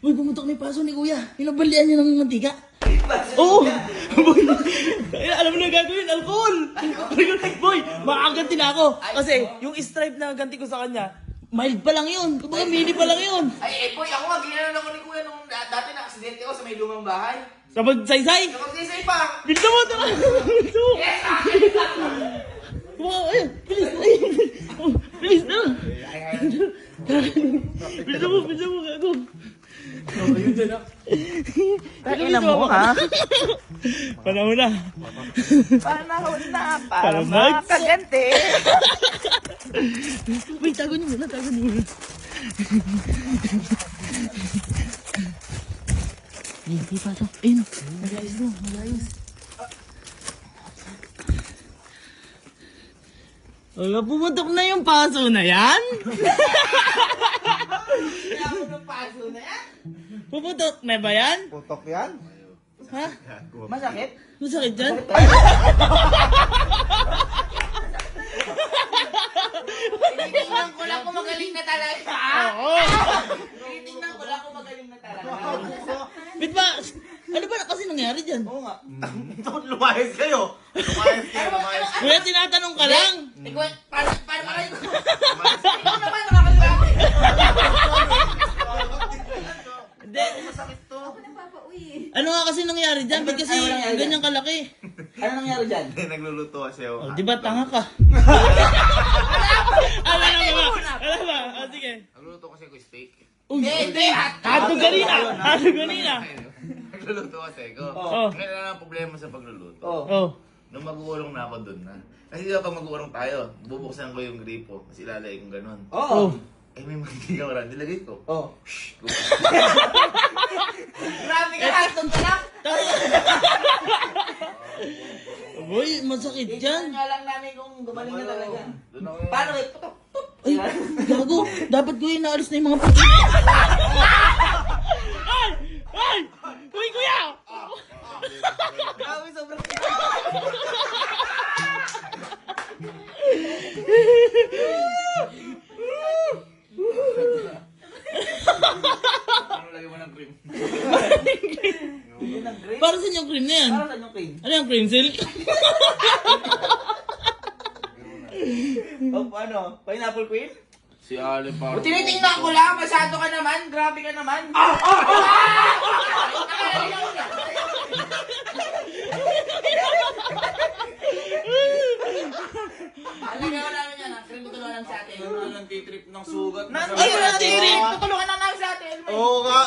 Uy, pumutok na yung paso ni kuya. Pinabalian niya ng mantika. Oo! Boy, alam mo na gagawin, alcohol! Boy, makaganti na ako. Kasi yung stripe na ganti ko sa kanya, mild pa lang yun. Kumbaga mini pa lang yun. Ay, boy, ako nga, ginanon ako ni kuya nung dati na-aksidente ako sa may lumang bahay. Sa magsaysay. Nakagsisay pa. Bilda mo ito! Bilda mo! Yes, akin na! Wow, ayun! Bilis! Ayun! Bilis na! Bilda mo! Bilda mo! Gago! Ayun dyan ah. Takina mo, ha? Panahon na. Panahon na Para para makaganti. Wait, tago niyo muna, tago niyo muna. Hindi pa ito. Ayun, mag-ayos mo, mag-ayos. Wala, pumutok na yung paso na yan? Kaya ako ng paso na yan. Pumutok na ba yan? Putok yan? Ha? Masakit? Masakit dyan? Tinitingnan ko lang kung magaling na talaga. Oo! Tinitingnan ko lang kung magaling na talaga. Bit ba? Ano ba kasi nangyari dyan? Oo nga. Bakit lumayas kayo? Lumayas kayo, lumayas. Kuya, tinatanong ka lang. Ikaw, paano kayo? Ikaw naman nakakalimutan. Hindi. Masakit to. Ano nga kasi nangyari dyan? Ba't kasi Ano nangyari dyan? ganyan kalaki? Ano nangyari dyan? Nagluluto kasi ako. Oh, di ba tanga ka? Alam ba? Alam ba? Oh, sige. Nagluluto kasi ako steak. Uy, Hindi! hatog kanina! Hatog kanina! Nagluluto kasi ako. Oh. Ngayon lang ang problema sa pagluluto. Oh. Oh. Nung mag-uurong na ako dun na. Kasi di ba pag mag-uurong tayo, bubuksan ko yung gripo. Kasi ilalagay kong ganun. Oo. Eh may mantika ko rin, nilagay ko. Oh. Shhh! Grabe ka, Haston ka lang. Boy, masakit Tignan dyan. nga lang namin kung gumaling na talaga. Doon ako. Paano kayo? Putok. Ay, gago. Dapat ko yung naalis na yung mga puti. Ay! Ay! Uy, kuya! Grabe, sobrang Ano lagay mo ng cream? Yun ang green. Para saan yung cream na yan? Para saan yung cream? Ano yung cream silk? Oh, ano? Pineapple cream? Si Ali pa. Tinitingnan ko lang, masyado ka naman. Grabe ka naman. Alagaw namin yan, ha? Cream tutulungan namin sa atin. Ano nang titrip ng sugat? Nandito na, Ay, tutulungan na namin sa atin. Oo nga.